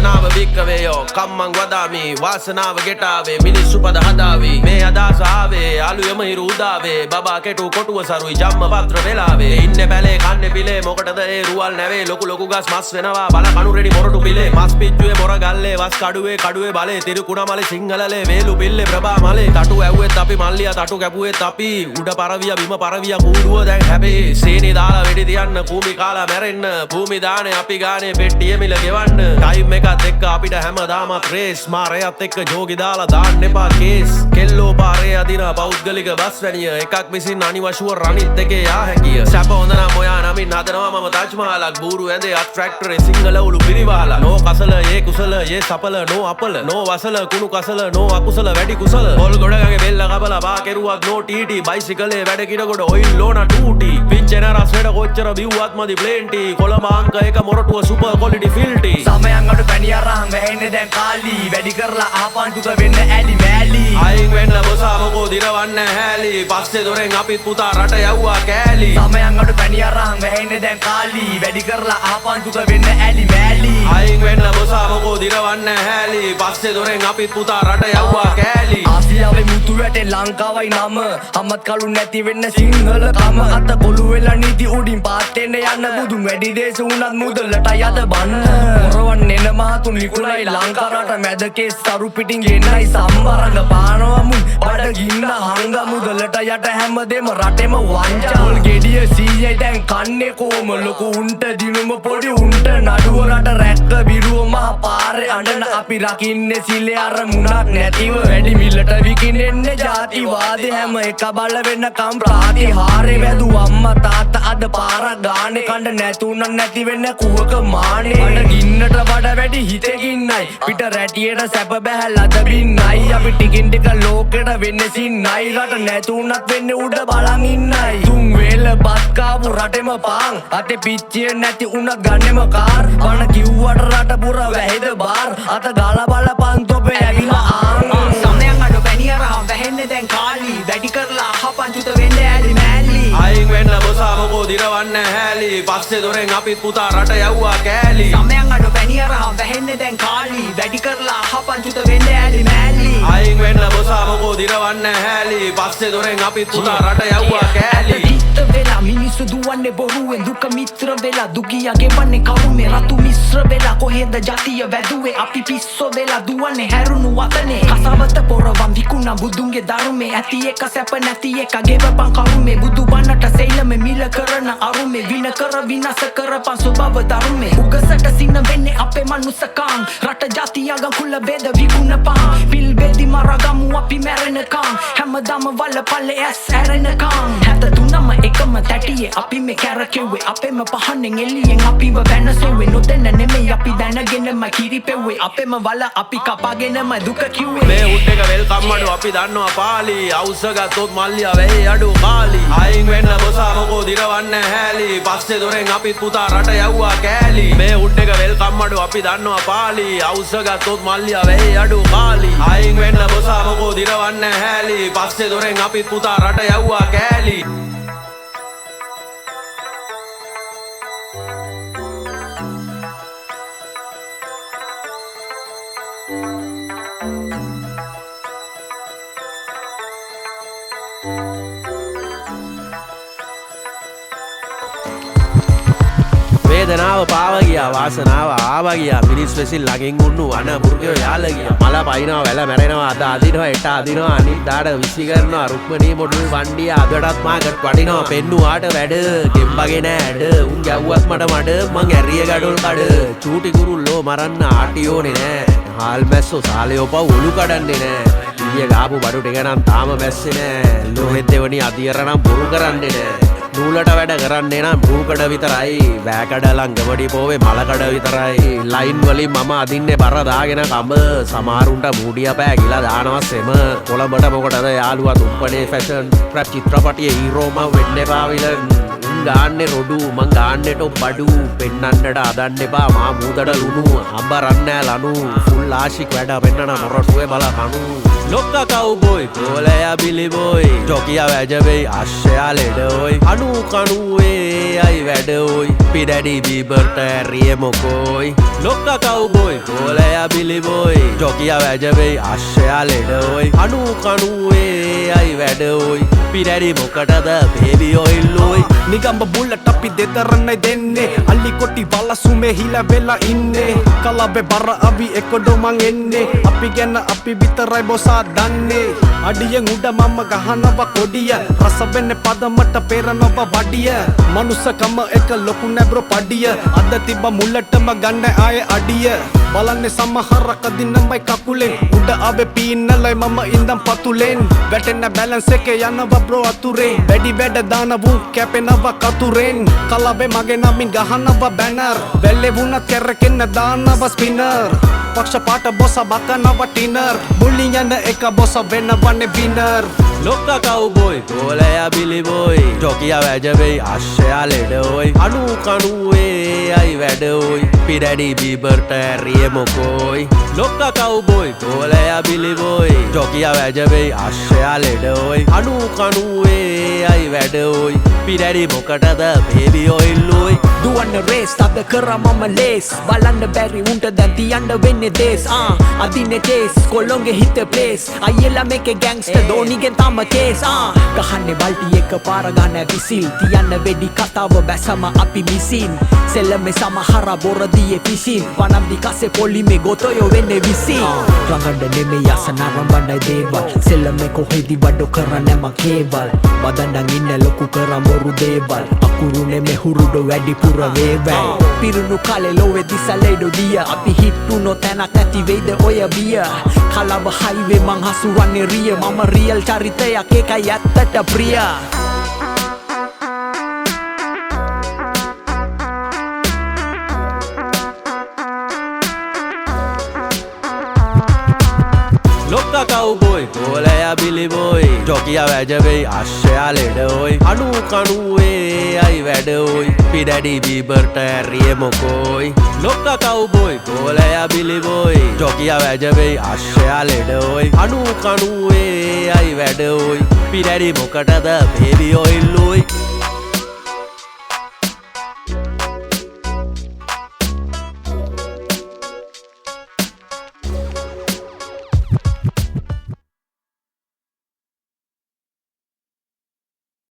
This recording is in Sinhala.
දේශනාව වික්කවේයෝ කම්මං වදාමි වාසනාව ගෙටාවේ මිනිස්සු පද හදාවි මේ අදහස ආවේ අලුයම හිරු උදාවේ බබා කෙටු කොටුව සරුයි ජම්ම පත්‍ර වෙලාවේ ඉන්නේ බැලේ කන්නේ පිලේ මොකටද ඒ රුවල් නැවේ ලොකු ලොකු ගස් මස් වෙනවා බල කණු රෙඩි මොරටු පිලේ මස් පිච්චුවේ මොර ගල්ලේ වස් කඩුවේ බලේ තිරුකුණමලේ සිංහලලේ වේලු පිල්ලේ ප්‍රභා මලේ තටු ඇව්වෙත් අපි මල්ලියා තටු කැපුවෙත් අපි උඩ පරවිය බිම පරවිය කූඩුව දැන් හැබේ සීනි දාලා වෙඩි තියන්න භූමි කාලා මැරෙන්න භූමි දානේ අපි ගානේ පෙට්ටිය මිල ගෙවන්න ටයිම් එකත් එක්ක අපිට හැමදාමත් රේස් මාරයත් එක්ක ජෝගි දාලා දාන්න එපා කේස් කෙල්ලෝ පාරේ අදින පෞද්ගලික බස් වැනිය එකක් විසින් අනිවශුව රනිත් එකේ යා හැකිය සැප හොඳ නම් ඔයා නමින් හදනවා මම තාජ් මහලක් බූරු ඇඳේ අට්‍රැක්ටරේ සිංහල උළු පිරිවාලා නෝ කසල ඒ කුසල ඒ සපල නෝ අපල නෝ වසල කුණු කසල නෝ අකුසල වැඩි කුසල පොල් ගොඩගගේ බෙල්ල කපලා බා කෙරුවක් නෝ ටීටි බයිසිකලේ වැඩ කිරගොඩ ඔයිල් ලෝන ටූටි පිච්චෙන රස්වැඩ කොච්චර බිව්වත් මදි ප්ලේන්ටි කොළඹ අංක එක මොරටුව සුපර් ක්වොලිටි ෆිල්ටි සමයන් අඩු පැණි අරන් වැහෙන්නේ දැන් කාලි වැඩි කරලා අහපන් තුක වෙන්න ඇලි මෑලි අයින් වෙන්න බොසා මොකෝ දිරවන්න හැලි පස්සේ දොරෙන් අපිත් පුතා රට යව්වා කෑලි සමයන් අඩු පැණි අරන් වැහෙන්නේ දැන් කාලි වැඩි කරලා අහපන් තුක වෙන්න ඇලි මෑලි අයින් වෙන්න බොසා මොකෝ දිරවන්න හැලි පස්සේ දොරෙන් අපිත් පුතා රට යව්වා කෑලි ආසියාවේ මුතු වැටේ ලංකාවයි නම අම්මත් කලු නැති වෙන්න සිංහල කම අත කොළු වෙලා නීති උඩින් පාත් එන්න යන්න බුදුන් වැඩි දේශ උනත් මුදලට යද බන්න මොරවන් එන මහතුන් නිකුලයි ලංකාරට මැදකේ සරු පිටින් ගෙන්නයි සම්බරංග පානවා මුන් බඩ ගින්න හංග මුදලට යට හැමදේම රටෙම වංචා පොල් ගෙඩිය සීයයි දැන් කන්නේ කොම ලොකු උන්ට දිනුම පොඩි උන්ට නඩුව රට රැක්ක විරුව මහ පාරේ අඬන අපි රකින්නේ සිලේ අර මුණක් නැතිව වැඩි මිලට විකිනෙන්නේ ජාතිවාදී හැම එක බල වෙනකම් ප්‍රාතිහාරේ වැදු අම්මා තාත්තා අද පාරක් ගානේ කණ්ඩ නැතුණක් නැති වෙන්න කුවක මානේ අඩ ගින්නට වඩා වැඩි හිතෙකින්නයි පිට රැටියට සැප බැහැලද බින්නයි අපි ටිකින් ටික ලෝකෙට වෙන්නේ සින්නයි රට නැතුණක් වෙන්නේ උඩ බලන් ඉන්නයි තුන් වේල බත් කාපු රටෙම පාන් අතේ පිච්චිය නැති උනත් ගන්නෙම කාර් බණ කිව්වට රට පුර වැහෙද බාර් අත ගාලා බලපන් තොපේ ඇවිලා ආන් සමයන් අඩු පැණි අරන් වැහෙන්නේ දැන් කාලි වැඩි කරලා අහපන් චුත වෙන්න ඇලි මෑලි අයින් වෙන්න බොසා මොකෝ දිරවන්න හැලි පස්සේ දොරෙන් අපිත් පුතා රට යව්වා කෑලි සමයන් අඩු පැණි අරන් වැහෙන්නේ දැන් කාලි වැඩි කරලා අහපන් චුත වෙන්න ඇලි මෑලි අයින් වෙන්න බොසා මොකෝ දිරවන්න හැලි පස්සේ දොරෙන් අපිත් පුතා රට යව්වා කෑලි වෙලා මිනිස්සු දුවන්නේ බොරුවෙන් දුක මිත්‍ර වෙලා දුගියා ගෙවන්නේ කරුමේ රතු මිශ්‍ර වෙලා කොහෙද ජාතිය වැදුවේ අපි පිස්සෝ වෙලා දුවන්නේ හැරුණු වතනේ කසවත පොරවන් විකුණා බුදුන්ගේ ධර්මේ ඇති එක සැප නැති එක ගෙවපන් කරුමේ බුදු බණට සෙයිලමේ මිල කරන අරුමේ වින කර විනාශ කරපන් ස්වභාව ධර්මේ උගසට සින වෙන්නේ අපේ මනුස්සකම් රට ජාතියගම් කුල බෙද විකුණපන් පිල් බෙදි මරගමු අපි මැරෙනකම් හැමදාම වල පල්ලේ ඇස් ඇරෙනකම් 73ම එකම තැටියේ අපි මේ කැරකෙව්වේ අපේම පහනෙන් එළියෙන් අපිව වෙනසෙව්වේ නොදැන නෙමෙයි අපි දැනගෙනම කිරිපෙව්වේ අපේම වල අපි කපාගෙනම දුක කිව්වේ මේ උඩ් එක වෙල්කම් අඩු අපි දන්නවා පාලි අවුස්ස ගත්තොත් මල්ලියා වෙයි අඩු කාලි අයින් වෙන්න බොසා මොකෝ දිරවන්න හැලි පස්සේ දොරෙන් අපිත් පුතා රට යව්වා කෑලි මේ උඩ් එක වෙල්කම් අඩු අපි දන්නවා පාලි අවුස්ස ගත්තොත් මල්ලියා වෙයි අඩු කාලි අයින් වෙන්න බොසා මොකෝ දිරවන්න හැලි පස්සේ දොරෙන් අපිත් පුතා රට යව්වා කෑලි වේදනාව පාව ගියා වාසනාව ආවා ගියා මිනිස් වෙසින් ළඟින් උන්නු අන මුර්ගයෝ යාල ගියා මල පයින්නවා වැල මැරෙනවා අද අදිනවා එට අදිනවා අනිද්දාට විසි කරනවා රුක්මනී මොඩුල් වණ්ඩිය අදටත් මාකට වඩිනවා පෙන්නුවාට වැඩ ගෙම්බගේ නෑඩ උන් ගැව්වත් මට මඩ මං ඇරිය ගඩොල් කඩ චූටි කුරුල්ලෝ මරන්න ආටියෝනේ නෑ හාල් මැස්සෝ සාලයෝ පව් ඔලු කඩන්නේ නෑ ඊයේ ගාපු බඩු ටික නම් තාම මැස්සේ නෑ ලෝහෙත් දෙවනි අදියර නම් බොරු කරන්නේ නෑ නූලට වැඩ කරන්නේ නම් භූකඩ විතරයි වැෑකඩ ලංගවඩි පෝවේ මලකඩ විතරයි ලයින් වලින් මම අදින්නේ බර දාගෙන කඹ සමහරුන්ට මූඩිය පෑගිලා දානවා සෙම කොළඹට මොකටද යාළුවා තුප්පනේ ෆැෂන් රැප් චිත්‍රපටියේ හීරෝ මම වෙන්න එපා විලන් ගාන්නේ රොඩු මං ගාන්නෙට බඩු පෙන්නන්නට අදන්න එපා මා මූදට ලුණු අම්බරන්නෑ ලනු ෆුල් ආශික් වැඩ පෙන්නන මොරටුවේ බල කනු ලොක්ක කවුබොයි කෝලයා බිලිබොයි ජොකියා වැජබෙයි අශ්‍යයා ලෙඩොයි අනු කනුවේ අයි වැඩ ඔයි පිඩැඩි බීබර්ට ඇරිය මොකෝයි ලොක්ක කව්බොයි කෝලයා බිලිබොයි ජොකිය වැජවෙයි අශ්‍යයා ලෙඩ ඔයි අනු කනුවේ අයි වැඩ ඔයි පිඩැඩි මොකටද බේබි ඔයිල්ලොයි නිගම්බ බුල්ලට අපි දෙදරන්නයි දෙන්නේ අල්ලි කොටි වලසුමේ හිල වෙලා ඉන්නේ කලබේ බර අවි එකොඩෝ මං එන්නේ අපි ගැන අපි විතරයි බොසා දන්නේ අඩියෙන් උඩ මම ගහනව කොඩිය රස වෙන්නේ පදමට පෙරනව වඩිය මනුස්සකම එක ලොකු නැබ්‍රෝ පඩිය අද තිබ්බ මුල්ලටම ගන්න ආයේ අඩිය බලන්නේ සමහරක දිනමයි කකුලෙන් උඩ ආවේ පීන්නලයි මම ඉඳන් පතුලෙන් වැටෙන්න බැලන්ස් එකේ යනවා බ්‍රෝ අතුරේ වැඩි වැඩ දානවුන් කැපෙනවා කතුරෙන් කලබේ මගේ නමින් ගහනවා බැනර් වැල්ලේ වුණත් කැරකෙන්න දානවා ස්පිනර් පක්ෂ පාට බොස බකනවා ටිනර් බුලි යන එක බොස වෙනවන්නේ විනර් ලොක්ක කව්බොයි කෝලයා බිලිබොයි ජොකිය වැජවෙයි අශ්‍යයා ලෙඩ ඔයි අනු කනුවේ අයි වැඩ ඔයි පිඩැඩි බීබර්ට ඇරිය මොකෝයි ලොක්ක කව්බොයි කෝලයා බිලිබොයි ජොකිය වැජවෙයි අශ්‍යයා ලෙඩ ඔයි අනු කනුවේ අයි වැඩ ඔයි පිඩැඩි මොකටද බේබි ඔයිල්ලොයි දුවන්න රේස් තද කරා මම ලේස් බලන්න බැරි උන්ට දැන් තියන්න වෙන්නේ දේස් අදින්නේ ටේස් කොළොන්ගේ හිත ප්ලේස් අයියලා මේකේ ගෑන්ග්ස්ටර් දෝනිගෙන් තම කේස් ගහන්නේ බල්ටි එක පාර ගන්න විසිල් තියන්න වෙඩි කතාව බැසම අපි මිසින් සෙල්ලමේ සමහර බොරදියේ පිසින් පනම් දිකසේ පොලිමේ ගොතයෝ වෙන්නේ විසින් රංගන්න නෙමෙයි අසනරම් බණ්ඩයි දේවල් සෙල්ලමේ කොහෙදි වඩෝ කරන්නේ මම කේබල් බදන්නන් ඉන්න ලොකු කරා මොරු දේවල් අකුරු නෙමෙයි හුරුඩෝ වැඩිපුර වේවැල් පිරුණු කාලේ ලෝවේ දිසලේඩෝ දිය අපි හිටුනෝ තැනක් නැති වෙයිද ඔය බිය කලව හයිවේ මං හසුරන්නේ රිය මම රියල් චරිතයක් ඒකයි ඇත්තට ප්‍රිය ලොක්ක කව්බොයි කෝලයා බිලිබොයි ජොකිය වැජවෙයි අශ්‍යයා ලෙඩ ඔයි අනු කනුවේ අයි වැඩ ඔයි පිඩැඩි බීබර්ට ඇරිය මොකෝයි ලොක්ක කව්බොයි කෝලයා බිලිබොයි ජොකිය වැජවෙයි අශ්‍යයා ලෙඩ ඔයි අනු කනුවේ අයි වැඩ ඔයි පිඩැඩි මොකටද බේබි ඔයිල්ලු